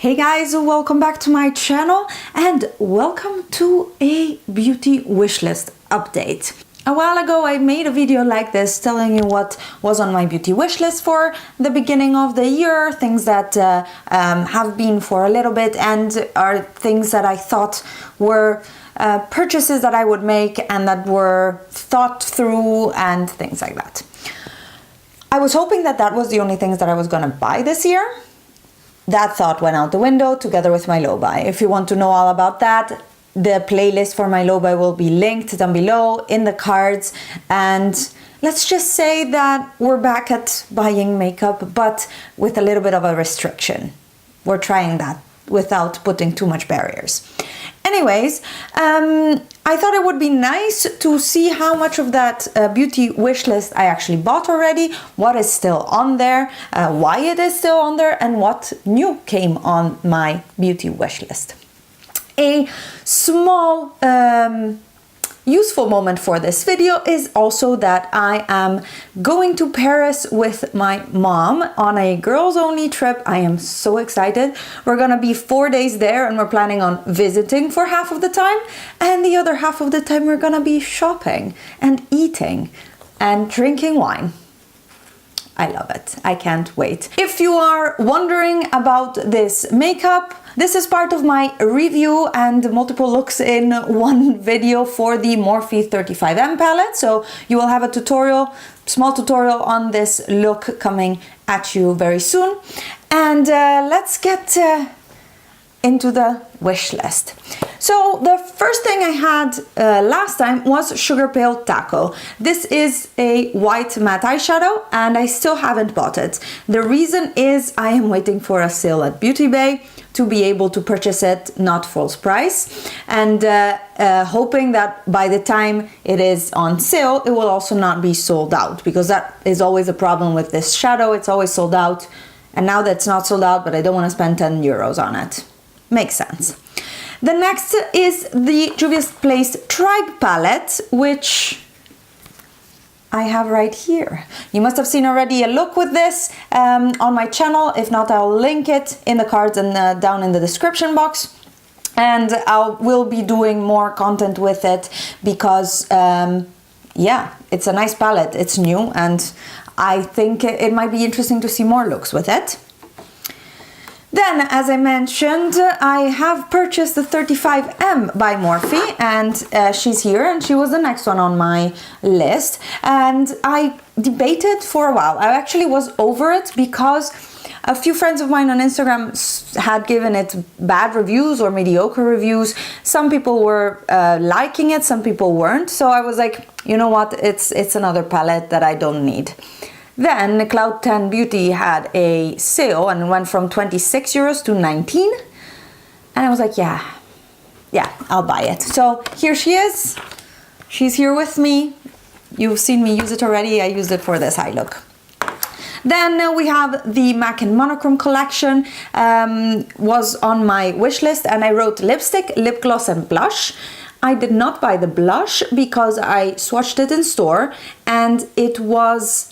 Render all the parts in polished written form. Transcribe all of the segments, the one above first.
Hey guys, welcome back to my channel and welcome to a beauty wishlist update. A while ago I made a video like this telling you what was on my beauty wishlist for the beginning of the year, things that have been for a little bit and are things that I thought were purchases that I would make and that were thought through and things like that. I was hoping that that was the only things that I was gonna buy this year. That thought went out the window together with my low buy. If you want to know all about that, the playlist for my low buy will be linked down below in the cards. And let's just say that we're back at buying makeup, but with a little bit of a restriction. We're trying that without putting too much barriers. Anyways, I thought it would be nice to see how much of that beauty wish list I actually bought already, what is still on there, why it is still on there, and what new came on my beauty wish list. A small useful moment for this video is also that I am going to Paris with my mom on a girls only trip. I am so excited. We're gonna be 4 days there and we're planning on visiting for half of the time, and the other half of the time we're gonna be shopping and eating and drinking wine. I love it. I can't wait. If you are wondering about this makeup, this is part of my review and multiple looks in one video for the Morphe 35M palette. So you will have a tutorial, small tutorial on this look coming at you very soon. And let's get into the wish list. So the first thing I had last time was Sugar Pale Taco. This is a white matte eyeshadow and I still haven't bought it. The reason is I am waiting for a sale at Beauty Bay to be able to purchase it, not full price, and hoping that by the time it is on sale, it will also not be sold out, because that is always a problem with this shadow. It's always sold out, and now that's not sold out, but I don't want to spend 10 euros on it. Makes sense. The next is the Juvia's Place Tribe palette, which I have right here. You must have seen already a look with this on my channel. If not, I'll link it in the cards and down in the description box. And I will be doing more content with it because, yeah, it's a nice palette. It's new and I think it might be interesting to see more looks with it. Then, as I mentioned, I have purchased the 35M by Morphe, and she's here, and she was the next one on my list. And I debated for a while. I actually was over it because a few friends of mine on Instagram had given it bad reviews or mediocre reviews. Some people were liking it, some people weren't. So I was like, you know what, it's another palette that I don't need. Then Cloud 10 Beauty had a sale and went from 26 euros to 19. And I was like, yeah, I'll buy it. So here she is. She's here with me. You've seen me use it already. I used it for this eye look. Then we have the MAC and Monochrome collection, was on my wish list, and I wrote lipstick, lip gloss and blush. I did not buy the blush because I swatched it in store and it was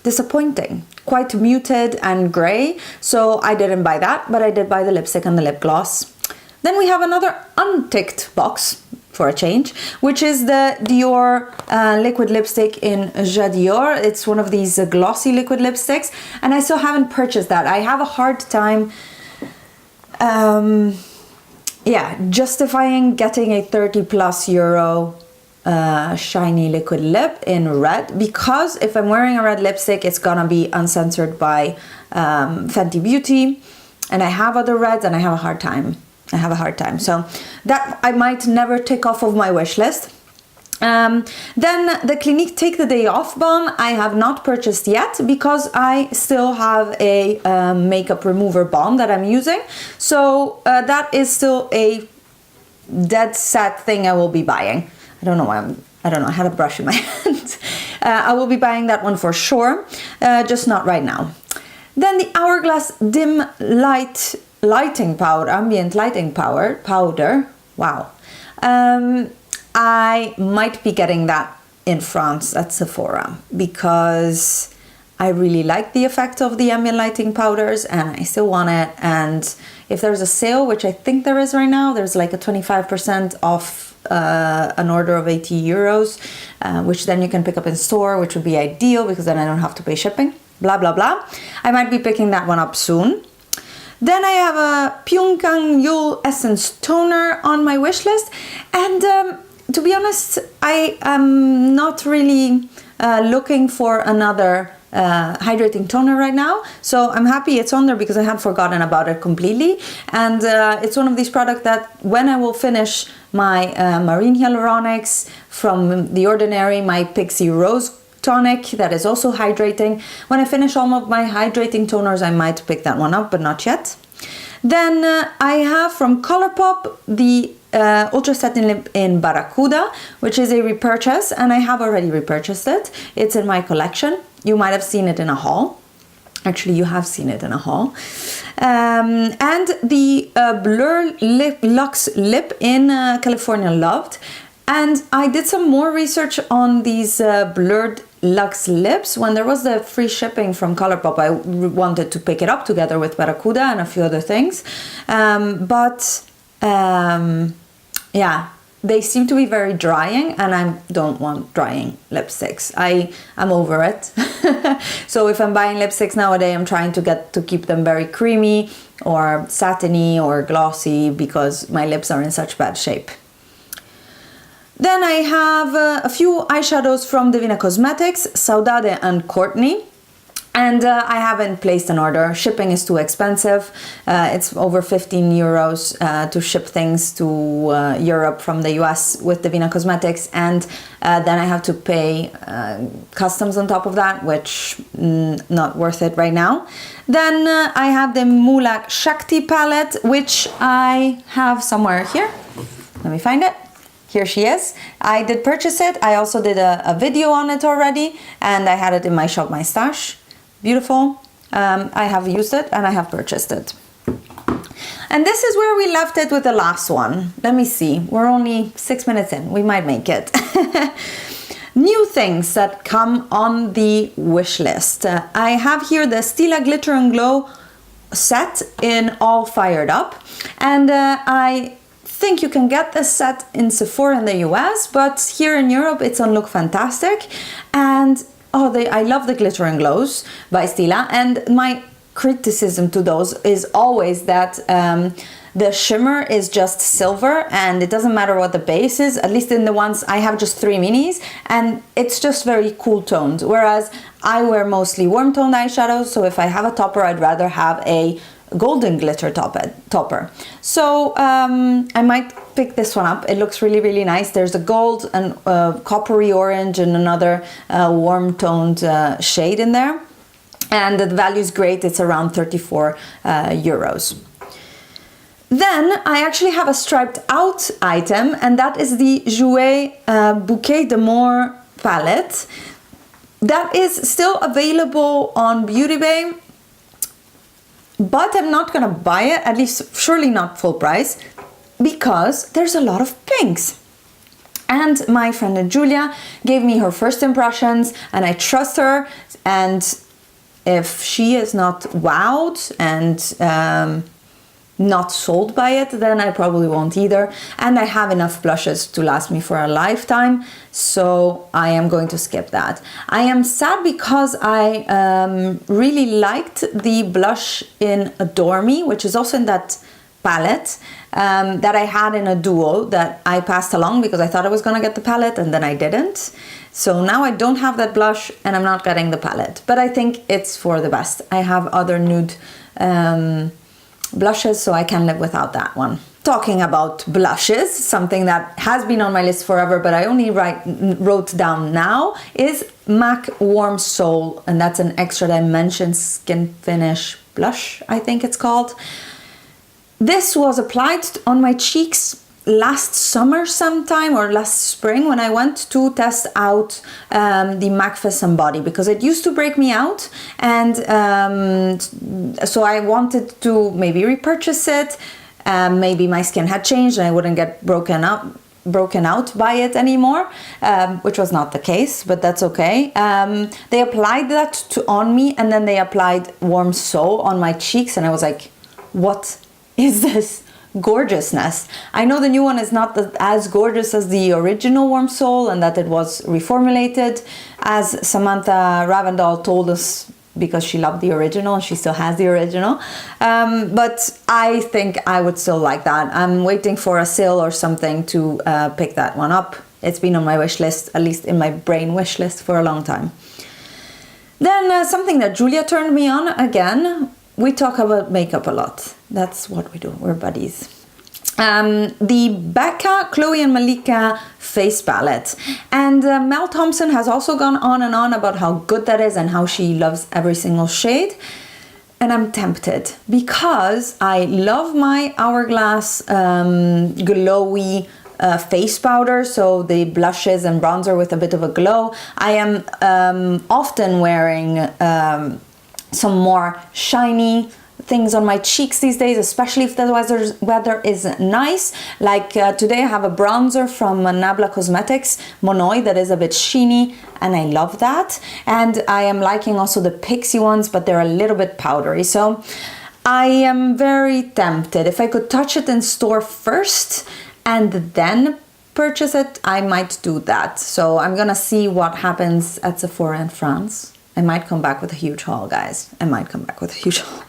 disappointing, quite muted and gray, so I didn't buy that, but I did buy the lipstick and the lip gloss. Then we have another unticked box for a change, which is the Dior liquid lipstick in Jadior. It's one of these glossy liquid lipsticks, and I still haven't purchased that. I have a hard time justifying getting a 30+ euro shiny liquid lip in red, because if I'm wearing a red lipstick, it's gonna be uncensored by Fenty Beauty, and I have other reds and I have a hard time. So that I might never tick off of my wish list. Then the Clinique Take the Day Off balm I have not purchased yet because I still have a makeup remover balm that I'm using. So that is still a dead set thing I will be buying. I don't know why I don't know, I had a brush in my hand. I will be buying that one for sure, just not right now. Then the Hourglass Dim Lighting Powder, Ambient Lighting Powder. Wow. I might be getting that in France at Sephora because I really like the effect of the ambient lighting powders and I still want it. And if there's a sale, which I think there is right now, there's like a 25% off an order of 80 euros, which then you can pick up in store, which would be ideal because then I don't have to pay shipping, blah, blah, blah. I might be picking that one up soon. Then I have a Pyongkang Yul Essence Toner on my wish list. And to be honest, I am not really looking for another hydrating toner right now, so I'm happy it's on there because I had forgotten about it completely. And it's one of these products that when I will finish my marine hyaluronics from The Ordinary, my Pixie Rose tonic that is also hydrating, when I finish all of my hydrating toners, I might pick that one up, but not yet. Then I have from Colourpop the Ultra Satin Lip in Barracuda, which is a repurchase, and I have already repurchased it. It's in my collection. You might have seen it in a haul. Actually, you have seen it in a haul. And the Blur Luxe Lip in California Loved. And I did some more research on these blurred luxe lips. When there was the free shipping from Colourpop, I wanted to pick it up together with Barracuda and a few other things. Yeah, they seem to be very drying, and I don't want drying lipsticks. I'm over it. So if I'm buying lipsticks nowadays, I'm trying to keep them very creamy or satiny or glossy because my lips are in such bad shape. Then I have a few eyeshadows from Divina Cosmetics, Saudade and Courtney. And I haven't placed an order. Shipping is too expensive. It's over 15 euros to ship things to Europe from the US with Divina Cosmetics. And then I have to pay customs on top of that, which not worth it right now. Then I have the Mulak Shakti palette, which I have somewhere here. Let me find it. Here she is. I did purchase it. I also did a video on it already, and I had it in my shop, my stash. Beautiful. I have used it and I have purchased it. And this is where we left it with the last one. Let me see. We're only 6 minutes in. We might make it. New things that come on the wish list. I have here the Stila Glitter and Glow set in All Fired Up. And I think you can get this set in Sephora in the US, but here in Europe it's on Look Fantastic. And I love the Glitter and Glows by Stila, and my criticism to those is always that the shimmer is just silver and it doesn't matter what the base is. At least in the ones I have, just 3 minis, and it's just very cool toned, whereas I wear mostly warm toned eyeshadows, so if I have a topper I'd rather have a golden glitter topper. So I might pick this one up. It looks really, really nice. There's a gold and coppery orange and another warm toned shade in there. And the value is great. It's around 34 euros. Then I actually have a striped out item, and that is the Jouer Bouquet d'Amour palette. That is still available on Beauty Bay, but I'm not gonna buy it, at least surely not full price, because there's a lot of pinks. And my friend Julia gave me her first impressions, and I trust her, and if she is not wowed and not sold by it, then I probably won't either. And I have enough blushes to last me for a lifetime, so I am going to skip that. I am sad because I really liked the blush in Adore Me, which is also in that palette, that I had in a duo that I passed along because I thought I was gonna get the palette and then I didn't. So now I don't have that blush and I'm not getting the palette, but I think it's for the best. I have other nude blushes, so I can live without that one. Talking about blushes, something that has been on my list forever, but I only wrote down now, is MAC Warm Soul, and that's an extra dimension skin finish blush, I think it's called. This was applied on my cheeks last summer sometime, or last spring, when I went to test out the MAC Fess and Body, because it used to break me out, and so I wanted to maybe repurchase it. Maybe my skin had changed and I wouldn't get broken broken out by it anymore, which was not the case, but that's okay. They applied that on me, and then they applied Warm Soul on my cheeks, and I was like, what is this gorgeousness? I know the new one is not as gorgeous as the original Warm Soul, and that it was reformulated, as Samantha Ravendal told us, because she loved the original and she still has the original. But I think I would still like that. I'm waiting for a sale or something to pick that one up. It's been on my wish list, at least in my brain wish list, for a long time. Then something that Julia turned me on again. We talk about makeup a lot. That's what we do. We're buddies. The Becca, Chloe and Malika face palette. And Mel Thompson has also gone on and on about how good that is and how she loves every single shade. And I'm tempted because I love my Hourglass glowy face powder, so the blushes and bronzer with a bit of a glow. I am often wearing some more shiny things on my cheeks these days, especially if the weather is nice. Like today I have a bronzer from Nabla Cosmetics, Monoi, that is a bit sheeny, and I love that. And I am liking also the Pixie ones, but they're a little bit powdery. So I am very tempted. If I could touch it in store first and then purchase it, I might do that. So I'm gonna see what happens at Sephora in France. I might come back with a huge haul, guys. I might come back with a huge haul.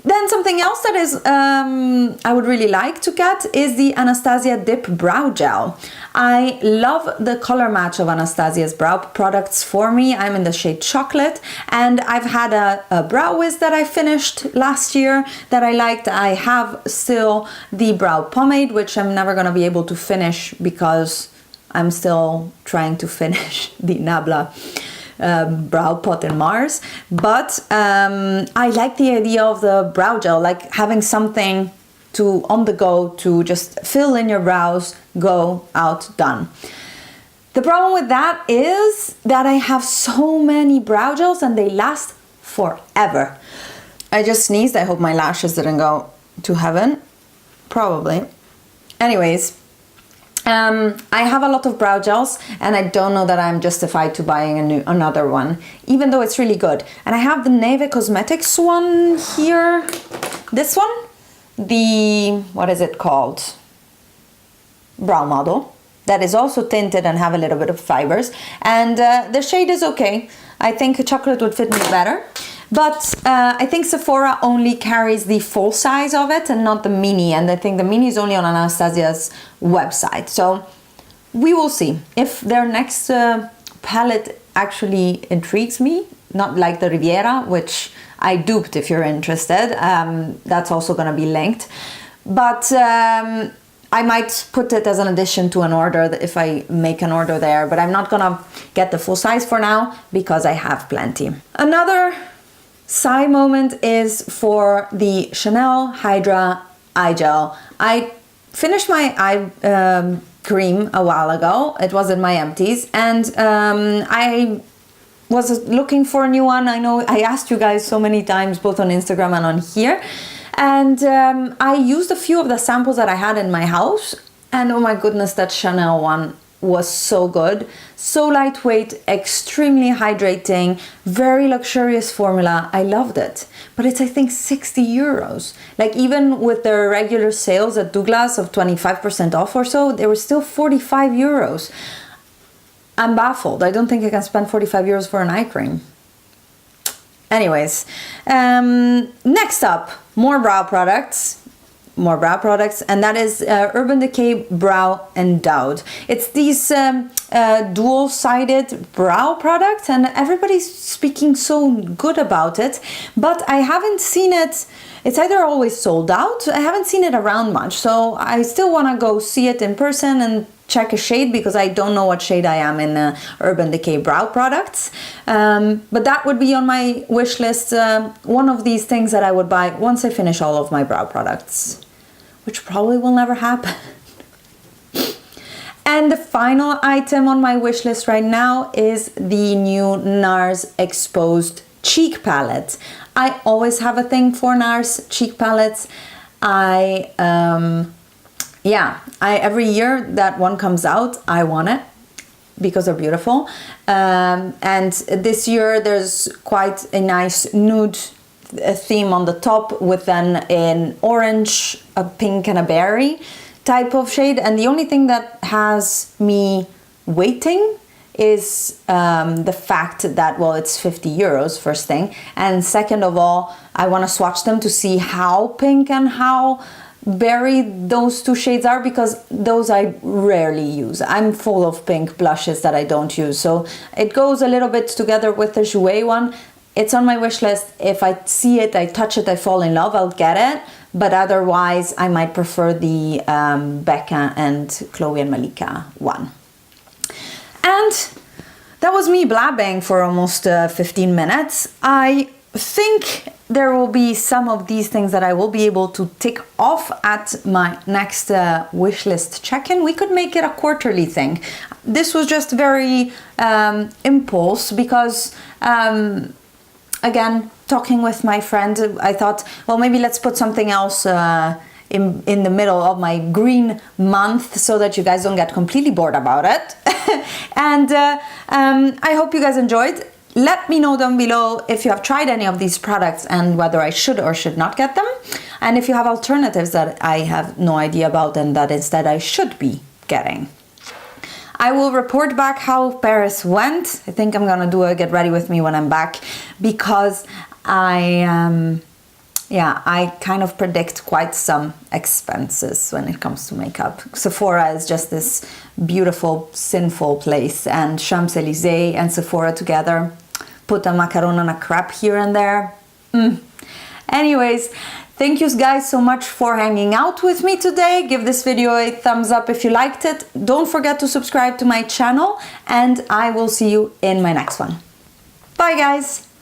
Then something else that is I would really like to get is the Anastasia Dip Brow Gel. I love the color match of Anastasia's brow products for me. I'm in the shade Chocolate, and I've had a brow wiz that I finished last year that I liked. I have still the brow pomade, which I'm never going to be able to finish because I'm still trying to finish the Nabla brow pot in Mars, but I like the idea of the brow gel, like having something to on the go to just fill in your brows, go out, done. The problem with that is that I have so many brow gels and they last forever. I just sneezed. I hope my lashes didn't go to heaven. Probably. Anyways, I have a lot of brow gels and I don't know that I'm justified to buying another one, even though it's really good. And I have the Neve Cosmetics one here, this one, what is it called? Brow Model. That is also tinted and have a little bit of fibers. And the shade is okay. I think Chocolate would fit me better. But I think Sephora only carries the full size of it and not the mini. And I think the mini is only on Anastasia's website. So we will see. If their next palette actually intrigues me, not like the Riviera, which I duped if you're interested. That's also going to be linked. But I might put it as an addition to an order if I make an order there. But I'm not going to get the full size for now because I have plenty. Another sigh moment is for the Chanel Hydra Eye Gel. I finished my eye cream a while ago. It was in my empties, and I was looking for a new one. I know I asked you guys so many times, both on Instagram and on here, and I used a few of the samples that I had in my house, and oh my goodness, that Chanel one was so good. So lightweight, extremely hydrating, very luxurious formula. I loved it. But it's, I think, 60 euros. Like, even with their regular sales at Douglas of 25% off or so, they were still 45 euros. I'm baffled. I don't think I can spend 45 euros for an eye cream. Anyways, next up, more brow products, and that is Urban Decay Brow Endowed. It's these dual-sided brow products, and everybody's speaking so good about it, but I haven't seen it. It's either always sold out, I haven't seen it around much, so I still want to go see it in person and check a shade, because I don't know what shade I am in the Urban Decay brow products. But that would be on my wish list, one of these things that I would buy once I finish all of my brow products, which probably will never happen. And the final item on my wish list right now is the new NARS Exposed Cheek Palette. I always have a thing for NARS cheek palettes. yeah, every year that one comes out, I want it because they're beautiful. And this year there's quite a nice nude theme on the top with then an orange, a pink and a berry type of shade. And the only thing that has me waiting is the fact that, well, it's 50 euros, first thing. And second of all, I want to swatch them to see how pink and how berry those two shades are, because those I rarely use. I'm full of pink blushes that I don't use. So it goes a little bit together with the Jouer one. It's on my wish list. If I see it, I touch it, I fall in love, I'll get it. But otherwise, I might prefer the Becca and Chloe and Malika one. And that was me blabbing for almost 15 minutes. I think there will be some of these things that I will be able to tick off at my next wish list check-in. We could make it a quarterly thing. This was just very impulse because, again, talking with my friend, I thought, well, maybe let's put something else in the middle of my green month so that you guys don't get completely bored about it. And I hope you guys enjoyed. Let me know down below if you have tried any of these products and whether I should or should not get them. And if you have alternatives that I have no idea about and that instead I should be getting. I will report back how Paris went. I think I'm gonna do a get ready with me when I'm back, because I kind of predict quite some expenses when it comes to makeup. Sephora is just this beautiful, sinful place, and Champs-Élysées and Sephora together put a macaron and a crepe here and there. Anyways, thank you guys so much for hanging out with me today. Give this video a thumbs up if you liked it. Don't forget to subscribe to my channel, and I will see you in my next one. Bye guys!